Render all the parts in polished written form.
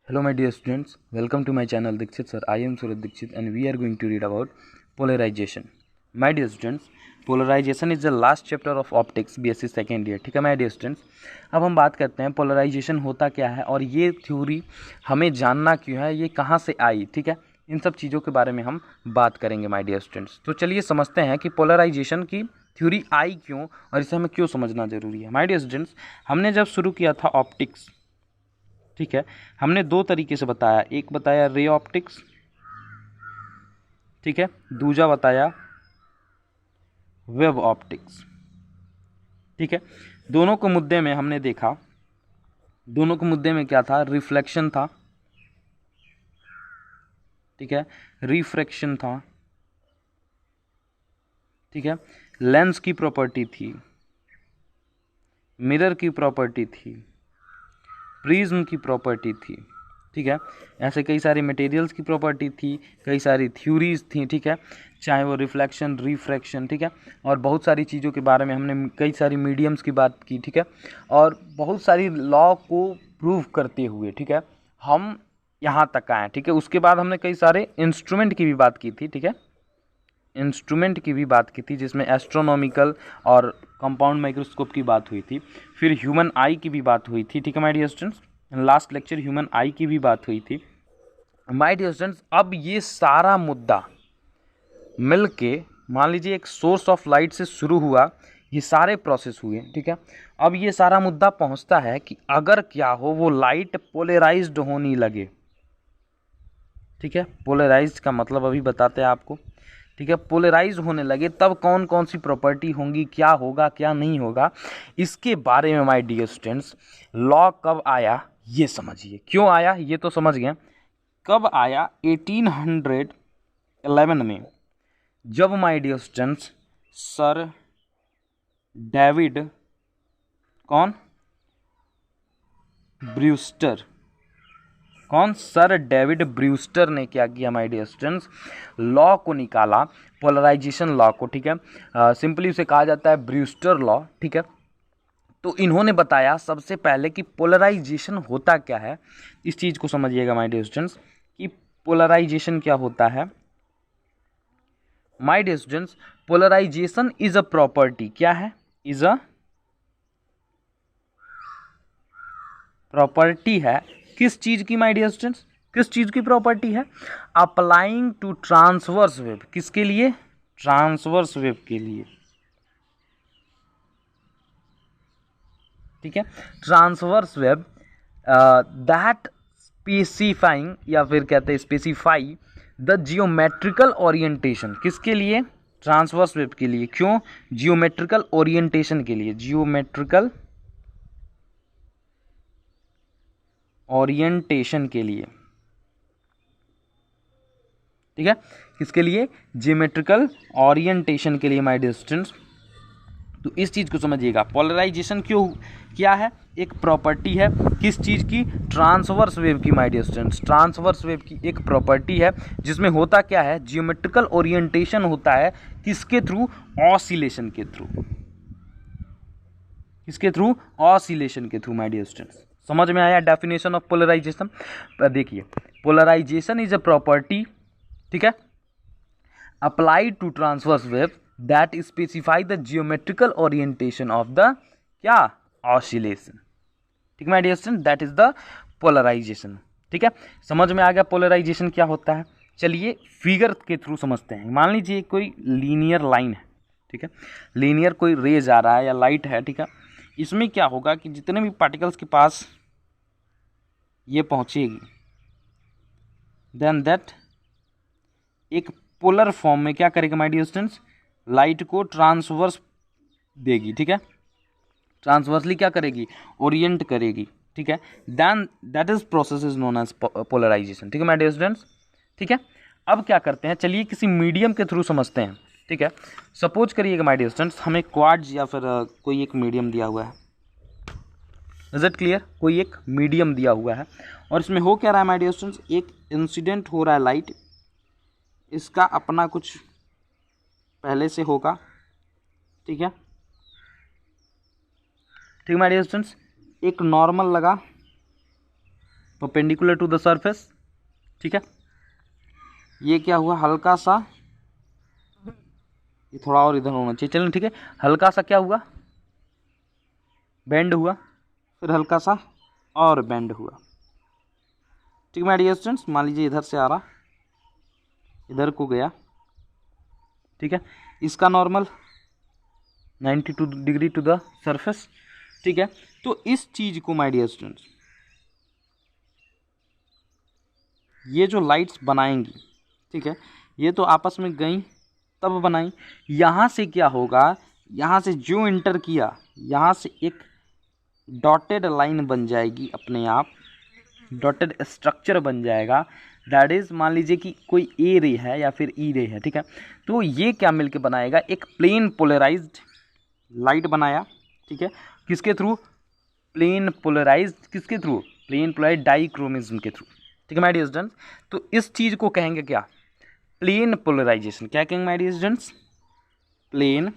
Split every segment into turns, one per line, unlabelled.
Hello my dear students, welcome to my channel Dikshit sir. I am Suraj Dikshit and we are going to read about polarization. My dear students, polarization is the last chapter of optics BSc second year. ठीक है my dear students, अब हम बात करते हैं polarization होता क्या है और ये थ्योरी हमें जानना क्यों है, ये कहाँ से आई. ठीक है, इन सब चीज़ों के बारे में हम बात करेंगे माय डियर स्टूडेंट्स. तो चलिए समझते हैं कि पोलराइजेशन की थ्योरी आई क्यों और इसे हमें क्यों समझना जरूरी है. माय डियर स्टूडेंट्स, हमने जब शुरू किया था ऑप्टिक्स, ठीक है, हमने दो तरीके से बताया. एक बताया रे ऑप्टिक्स, ठीक है, दूसरा बताया वेव ऑप्टिक्स. ठीक है, दोनों को मुद्दे में हमने देखा, दोनों के मुद्दे में क्या था, रिफ्लेक्शन था, ठीक है, रिफ्रैक्शन था, ठीक है, लेंस की प्रॉपर्टी थी, मिरर की प्रॉपर्टी थी, प्रिज्म की प्रॉपर्टी थी. ठीक है, ऐसे कई सारी मटेरियल्स की प्रॉपर्टी थी, कई सारी थ्योरीज थी. ठीक है, चाहे वो रिफ्लेक्शन, रिफ्रैक्शन, ठीक है, और बहुत सारी चीज़ों के बारे में हमने कई सारी मीडियम्स की बात की. ठीक है, और बहुत सारी लॉ को प्रूव करते हुए, ठीक है, हम यहाँ तक आए. ठीक है, उसके बाद हमने कई सारे इंस्ट्रूमेंट की भी बात की थी. ठीक है, इंस्ट्रूमेंट की भी बात की थी जिसमें एस्ट्रोनॉमिकल और कंपाउंड माइक्रोस्कोप की बात हुई थी. फिर ह्यूमन आई की भी बात हुई थी. ठीक है my dear students, last lecture human eye की भी बात हुई थी. माय डियर स्टूडेंट्स, अब ये सारा मुद्दा मिलके, मान लीजिए एक सोर्स ऑफ लाइट से शुरू हुआ, ये सारे प्रोसेस हुए. ठीक है, अब ये सारा मुद्दा पहुंचता है कि अगर क्या हो, वो लाइट पोलराइज्ड होने लगे. ठीक है, पोलराइज्ड का मतलब अभी बताते हैं आपको. ठीक है, पोलराइज होने लगे तब कौन कौन सी प्रॉपर्टी होंगी, क्या होगा क्या नहीं होगा, इसके बारे में माय डियर स्टूडेंट्स लॉ कब आया ये समझिए. क्यों आया ये तो समझ गए, कब आया, 1811 में, जब my dear students sir David, कौन, ब्रूस्टर, कौन, सर डेविड ब्रूस्टर ने क्या किया माय डियर स्टूडेंट्स, लॉ को निकाला, पोलराइजेशन लॉ को. ठीक है, सिंपली उसे कहा जाता है ब्रूस्टर लॉ. ठीक है, तो इन्होंने बताया सबसे पहले कि पोलराइजेशन होता क्या है. इस चीज़ को समझिएगा माय डियर स्टूडेंट्स कि पोलराइजेशन क्या होता है. My dear students, polarization is a property, क्या है, इज अ प्रॉपर्टी है किस चीज की माय डियर स्टूडेंट्स, किस चीज की प्रॉपर्टी है, अप्लाइंग टू ट्रांसवर्स वेव. किसके लिए, ट्रांसवर्स वेव के लिए. ठीक है, ट्रांसवर्स वेव दैट स्पेसिफाइंग, या फिर कहते हैं स्पेसिफाई द जियोमेट्रिकल ओरिएंटेशन. किसके लिए, ट्रांसवर्स वेव के लिए. क्यों, जियोमेट्रिकल ओरिएंटेशन के लिए, जियोमेट्रिकल ओरिएंटेशन के लिए. ठीक है, किसके लिए, जियोमेट्रिकल ओरिएंटेशन के लिए माय डियर स्टूडेंट्स. तो इस चीज को समझिएगा, पोलराइजेशन क्यों, क्या है, एक प्रॉपर्टी है किस चीज की, ट्रांसवर्स वेव की my dear students. Transverse wave की एक प्रॉपर्टी है जिसमें होता क्या है, जियोमेट्रिकल ओरिएंटेशन होता है, किसके थ्रू, ऑसिलेशन के थ्रू. किसके थ्रू, ऑसिलेशन के थ्रू माय डियर स्टूडेंट्स. समझ में आया डेफिनेशन ऑफ पोलराइजेशन. देखिए, पोलराइजेशन इज अ प्रॉपर्टी, ठीक है, applied to transverse wave that specify the geometrical orientation of the, क्या, ऑसिलेशन. ठीक है my dear student, that is the polarization. ठीक है, समझ में आ गया पोलराइजेशन क्या होता है. चलिए फिगर के थ्रू समझते हैं. मान लीजिए कोई लीनियर लाइन है, ठीक है, लीनियर कोई रेज आ रहा है या लाइट है. ठीक है, इसमें क्या होगा कि जितने भी पार्टिकल्स के पास ये पहुंचेगी, देन दैट एक पोलर फॉर्म में क्या करेगा माय डियर स्टूडेंट्स, लाइट को ट्रांसवर्स देगी. ठीक है, ट्रांसवर्सली क्या करेगी, ओरिएंट करेगी. ठीक है, then that is process is known as polarization. ठीक है माय डियर स्टूडेंट्स. ठीक है, अब क्या करते हैं, चलिए किसी मीडियम के थ्रू समझते हैं. ठीक है, सपोज करिएगा माय डियर स्टूडेंट्स हमें क्वार्ट्ज या फिर कोई एक मीडियम दिया हुआ है. इज इट क्लियर, कोई एक मीडियम दिया हुआ है और इसमें हो क्या रहा है माय डियर स्टूडेंट्स, एक इंसिडेंट हो रहा है लाइट, इसका अपना कुछ पहले से होगा. ठीक है, ठीक माय डियर स्टूडेंट्स, एक नॉर्मल लगा, परपेंडिकुलर टू द सरफेस, ठीक है। ये क्या हुआ, हल्का सा, ये थोड़ा और इधर होना चाहिए, चलिए ठीक है, हल्का सा क्या हुआ, बेंड हुआ, फिर हल्का सा और बेंड हुआ, ठीक है माय डियर स्टूडेंट्स। मान लीजिए इधर से आ रहा, इधर को गया, ठीक है, इसका normal 92 degree to the surface, ठीक है। तो इस चीज को माय डियर स्टूडेंट्स, ये जो लाइट्स बनाएंगी, ठीक है, ये तो आपस में गई तब बनाई, यहाँ से क्या होगा, यहाँ से जो इंटर किया, यहाँ से एक डॉटेड लाइन बन जाएगी अपने आप, डॉटेड स्ट्रक्चर बन जाएगा, दैट इज, मान लीजिए कि कोई ए रे है या फिर ई रे है, ठीक है। तो ये क्या मिलके बनाएगा, एक प्लेन पोलराइज्ड लाइट बनाया, ठीक है, किसके थ्रू, प्लेन पोलराइज्ड, किसके थ्रू, प्लेन पोलराइज्ड डाइक्रोमिज्म के थ्रू, ठीक है माय डियर स्टूडेंट्स। तो इस चीज को कहेंगे क्या, प्लेन पोलराइजेशन, क्या कहेंगे my dear students, plane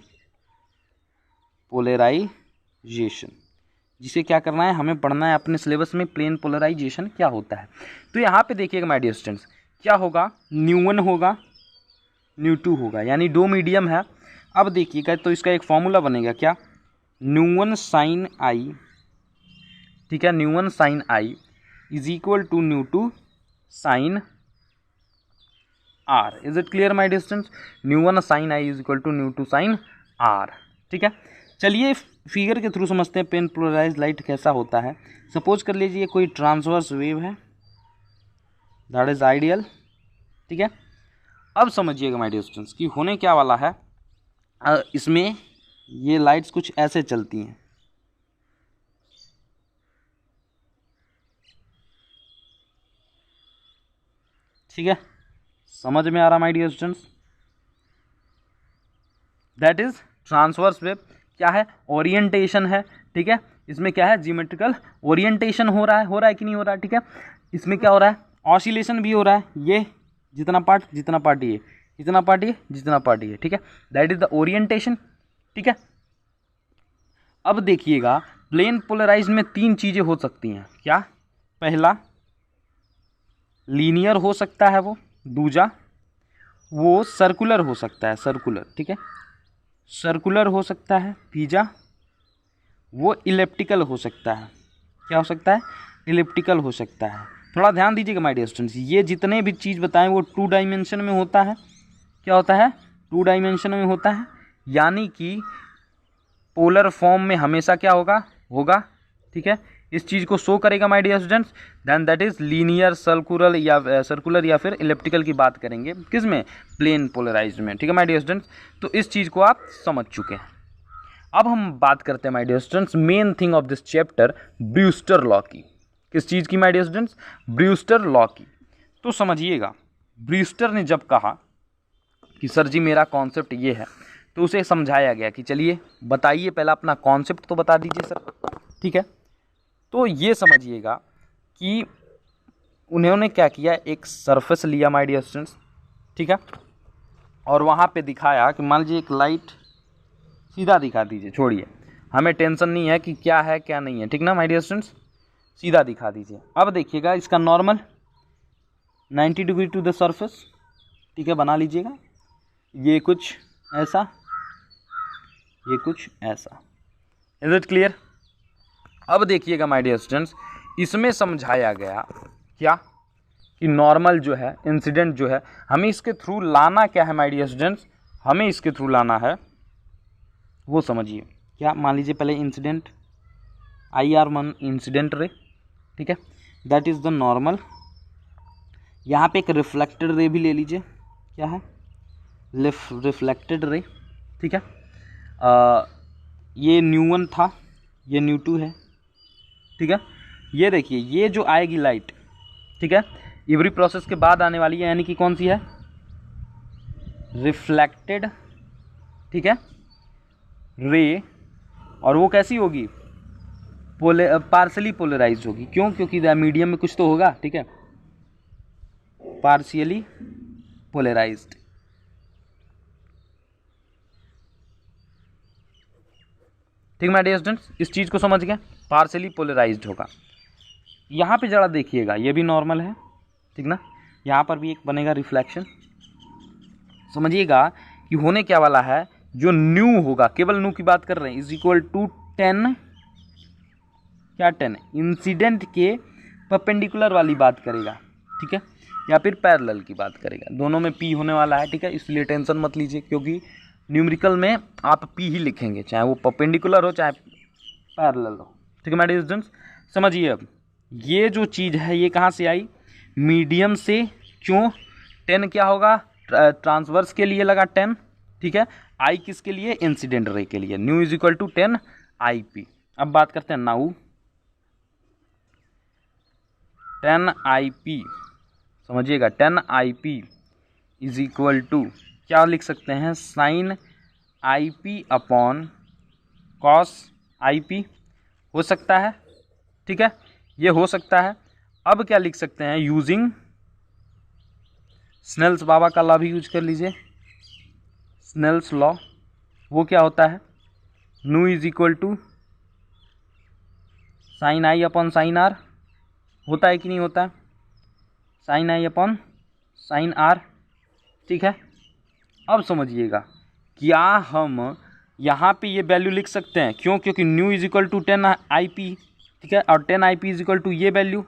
polarization, जिसे क्या करना है, हमें पढ़ना है अपने सिलेबस में, प्लेन पोलराइजेशन क्या होता है। तो यहाँ पे देखिएगा माय डियर स्टूडेंट्स, क्या होगा, न्यू1 होगा, न्यू2 होगा, यानी दो मीडियम है। अब देखिएगा, तो इसका एक फॉर्मूला बनेगा क्या, न्यू1 साइन आई, ठीक है, न्यू1 sine I is equal to न्यू2 sine R. Is it clear my dear students, न्यू1 sine I is equal to न्यू2 साइन आर, ठीक है। चलिए फिगर के थ्रू समझते हैं प्लेन पोलराइज्ड लाइट कैसा होता है। सपोज कर लीजिए कोई ट्रांसवर्स वेव है, दैट इज आइडियल, ठीक है। अब समझिएगा माय डियर स्टूडेंट्स कि होने क्या वाला है, इसमें ये लाइट्स कुछ ऐसे चलती हैं, ठीक है, समझ में आ रहा my dear students, that is transverse wave, क्या है, ओरिएंटेशन है, ठीक है, इसमें क्या है, जियोमेट्रिकल ओरिएंटेशन हो रहा है कि नहीं हो रहा है, ठीक है। इसमें क्या हो रहा है, ऑसिलेशन भी हो रहा है, ये जितना पार्ट जितना पार्ट ये, जितना पार्ट ये जितना पार्ट ये, ठीक है, दैट इज द ओरिएंटेशन, ठीक है। अब देखिएगा प्लेन पोलराइज्ड में तीन चीजें हो सकती हैं, क्या, पहला लीनियर हो सकता है दूजा वो सर्कुलर हो सकता है, सर्कुलर, ठीक है, सर्कुलर हो सकता है, तीजा वो इलिप्टिकल हो सकता है, क्या हो सकता है, इलिप्टिकल हो सकता है। थोड़ा ध्यान दीजिएगा माय डियर स्टूडेंट्स, ये जितने भी चीज़ बताएं वो 2 डायमेंशन में होता है, क्या होता है, 2 डायमेंशन में होता है, यानी कि पोलर फॉर्म में हमेशा क्या होगा, ठीक है, इस चीज़ को शो करेगा my dear students, then that is linear, circular या फिर इलिप्टिकल की बात करेंगे, किस में, प्लेन पोलराइज्ड में, ठीक है माय डियर स्टूडेंट्स। तो इस चीज़ को आप समझ चुके हैं। अब हम बात करते हैं my dear students main thing of this chapter, Brewster law की। किस चीज़ की my dear students, Brewster law की। तो समझिएगा, ब्रूस्टर ने जब कहा कि सर जी मेरा कॉन्सेप्ट ये है, तो उसे समझाया गया कि चलिए बताइए पहला अपना कॉन्सेप्ट तो बता दीजिए सर, ठीक है। तो ये समझिएगा कि उन्होंने क्या किया, एक सरफेस लिया माय डियर स्टूडेंट्स, ठीक है, और वहाँ पे दिखाया कि मान लीजिए एक लाइट सीधा दिखा दीजिए, छोड़िए, हमें टेंशन नहीं है कि क्या है क्या नहीं है, ठीक ना माय डियर स्टूडेंट्स, सीधा दिखा दीजिए। अब देखिएगा इसका normal 90 degree to the surface, ठीक है, बना लीजिएगा, ये कुछ ऐसा, ये कुछ ऐसा, इज इट क्लियर। अब देखिएगा माय डियर स्टूडेंट्स, इसमें समझाया गया क्या कि नॉर्मल जो है, इंसिडेंट जो है, हमें इसके थ्रू लाना क्या है माय डियर स्टूडेंट्स, हमें इसके थ्रू लाना है वो समझिए क्या। मान लीजिए पहले इंसिडेंट IR1 इंसिडेंट रे, ठीक है, दैट इज़ द नॉर्मल। यहाँ पे एक रिफ्लेक्टेड रे भी ले लीजिए, क्या है, रिफ्लेक्टेड रे, ठीक है। ये न्यू1 था, ये न्यू2 है, ठीक है। ये देखिए ये जो आएगी लाइट, ठीक है, एवरी प्रोसेस के बाद आने वाली है, यानी कि कौन सी है, रिफ्लेक्टेड, ठीक है, रे, और वो कैसी होगी, पार्शियली पोलराइज्ड होगी, क्यों, क्योंकि मीडियम में कुछ तो होगा, ठीक है, पार्शियली पोलराइज्ड, ठीक माय डियर स्टूडेंट्स, इस चीज़ को समझ गए, पार्शियली पोलराइज्ड होगा। यहाँ पे जरा देखिएगा, ये भी नॉर्मल है, ठीक ना, यहाँ पर भी एक बनेगा रिफ्लेक्शन। समझिएगा कि होने क्या वाला है, जो न्यू होगा, केवल न्यू की बात कर रहे हैं, इज इक्वल टू 10, क्या 10 इंसिडेंट के परपेंडिकुलर वाली बात करेगा, ठीक है, या फिर पैरेलल की बात करेगा। दोनों में पी होने वाला है, ठीक है, इसलिए टेंशन मत लीजिए, क्योंकि न्यूमेरिकल में आप पी ही लिखेंगे, चाहे वो परपेंडिकुलर हो चाहे पैरेलल हो, ठीक है मेरे स्टूडेंट्स। समझिए अब ये जो चीज़ है ये कहाँ से आई, मीडियम से। क्यों 10 क्या होगा, ट्रांसवर्स के लिए लगा 10, ठीक है, आई किसके लिए, इंसिडेंट रे के लिए, nu is equal to 10 I P. अब बात करते हैं नाउ 10 आई पी, समझिएगा 10 I P is equal to क्या लिख सकते हैं, sine I P upon cos I P, हो सकता है, ठीक है, ये हो सकता है। अब क्या लिख सकते हैं, यूजिंग स्नेल्स बाबा का लॉ भी यूज कर लीजिए, स्नेल्स लॉ, वो क्या होता है, nu is equal to sine I upon sine R, होता है कि नहीं होता है, sine I upon sine R, ठीक है। अब समझिएगा क्या हम यहाँ पे ये वैल्यू लिख सकते हैं, क्यों, क्योंकि nu is equal to 10 I P, ठीक है, और 10 I P is equal to ये वैल्यू,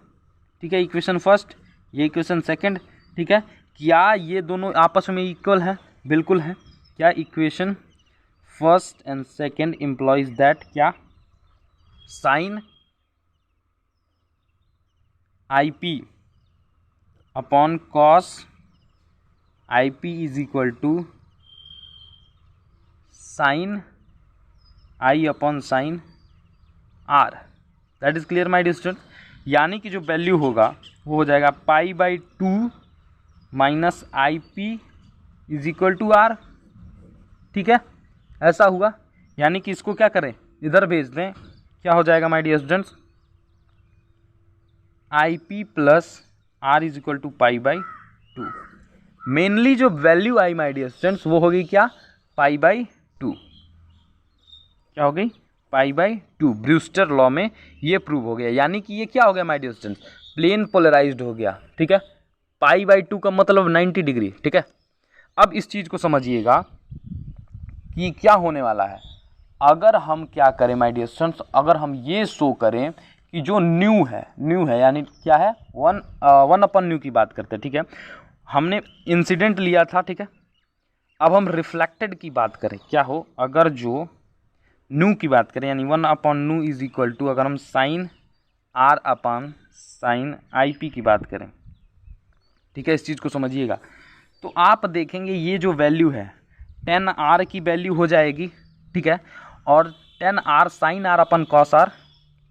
ठीक है, इक्वेशन फर्स्ट, ये इक्वेशन सेकंड, ठीक है। क्या ये दोनों आपस में इक्वल है, बिल्कुल है। क्या equation first and second implies that क्या, sine I P upon cos I P is equal to sine I upon sine R, that is clear my dear student. यानी कि जो वैल्यू होगा वो हो जाएगा pi by 2 minus I P is equal to R, ठीक है, ऐसा हुआ। यानी कि इसको क्या करें, इधर भेज दें, क्या हो जाएगा my dear students, I P plus R is equal to pi by 2। Mainly जो value I my dear students वो होगी क्या, पाई बाई 2, क्या हो गई, पाई बाई 2। ब्रूस्टर लॉ में ये प्रूव हो गया, यानी कि ये क्या हो गया my dear students, plane polarized हो गया, ठीक है। पाई बाई 2 का मतलब 90 डिग्री, ठीक है। अब इस चीज़ को समझिएगा कि क्या होने वाला है, अगर हम क्या करें माय डियर स्टूडेंट्स, अगर हम ये शो करें कि जो न्यू है यानी क्या है, वन अपन न्यू की बात करते हैं, ठीक है, हमने इंसिडेंट लिया था, ठीक है। अब हम रिफ्लेक्टेड की बात करें, क्या हो, अगर जो न्यू की बात करें यानी 1 upon nu is equal to, अगर हम sine R upon sine I P की बात करें, ठीक है, इस चीज़ को समझिएगा, तो आप देखेंगे ये जो वैल्यू है 10 आर की वैल्यू हो जाएगी, ठीक है, और 10 R sine R upon cos R,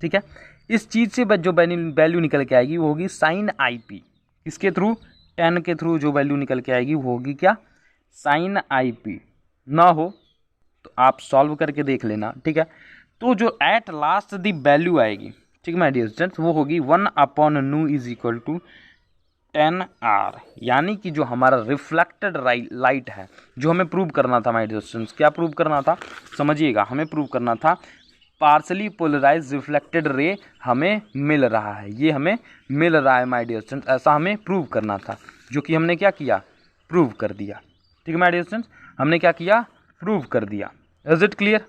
ठीक है। इस चीज़ से जो वैल्यू निकल के आएगी वो होगी साइन आई पी, किसके थ्रू, 10 के थ्रू जो वैल्यू निकल के आएगी वो होगी क्या, साइन आई पी। ना हो तो आप सॉल्व करके देख लेना, ठीक है। तो जो एट लास्ट दी वैल्यू आएगी, ठीक है माय डियर स्टूडेंट्स, वो होगी 1 upon nu is equal to 10 R, यानी कि जो हमारा रिफ्लेक्टेड लाइट है, जो हमें प्रूव करना था माय डियर स्टूडेंट्स, क्या प्रूव करना था, समझिएगा, हमें प्रूव करना था पार्सली पोलराइज रिफ्लेक्टेड रे हमें मिल रहा है, ये हमें मिल रहा है माय डियर स्टूडेंट्स, ऐसा हमें प्रूव करना था, जो कि हमने क्या किया, प्रूव कर दिया, ठीक है माय डियर स्टूडेंट्स, हमने क्या किया, प्रूव कर दिया। इज इट क्लियर,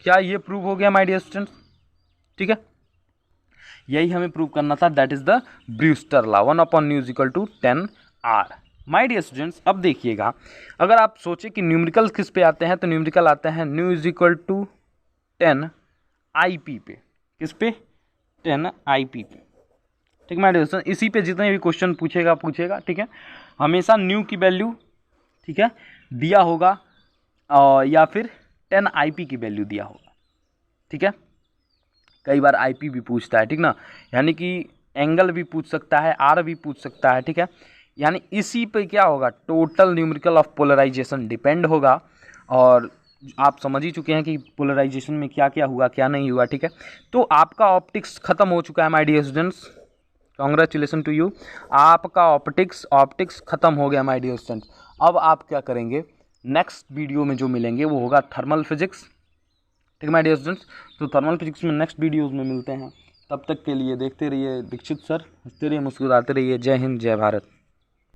क्या ये प्रूव हो गया माय डियर स्टूडेंट्स, ठीक है, यही हमें प्रूव करना था, that is the Brewster law, 1 upon nu is equal to 10 R. My dear students अब देखिएगा, अगर आप सोचे कि न्यूमेरिकल किस पे आते हैं, तो न्यूमेरिकल आते हैं nu is equal to 10 I P पे, किस पे, 10 आई पी पे, ठीक है माय डियर स्टूडेंट्स। इसी पे जितने भी क्वेश्चन पूछेगा, ठीक है, हमेशा न्यू की वैल्यू, ठीक है, दिया होगा या फिर 10 आई पी की वैल्यू दिया होगा, ठीक है। कई बार आई पी भी पूछता है, ठीक ना, यानी कि एंगल भी पूछ सकता है, आर भी पूछ सकता है, ठीक है। यानी इसी पे क्या होगा, total numerical of polarization depend होगा, और आप समझ ही चुके हैं कि पोलराइजेशन में क्या क्या हुआ क्या नहीं हुआ, ठीक है। तो आपका ऑप्टिक्स खत्म हो चुका है my dear students, congratulation to you, आपका ऑप्टिक्स खत्म हो गया माय डियर स्टूडेंट्स। अब आप क्या करेंगे, नेक्स्ट वीडियो में जो मिलेंगे वो होगा थर्मल फिजिक्स, ठीक है माय डियर स्टूडेंट्स। तो थर्मल फिजिक्स में नेक्स्ट वीडियोज़ में मिलते हैं, तब तक के लिए देखते रहिए दीक्षित सर, हंसते रहिए, मुस्कुराते रहिए। जय हिंद, जय भारत।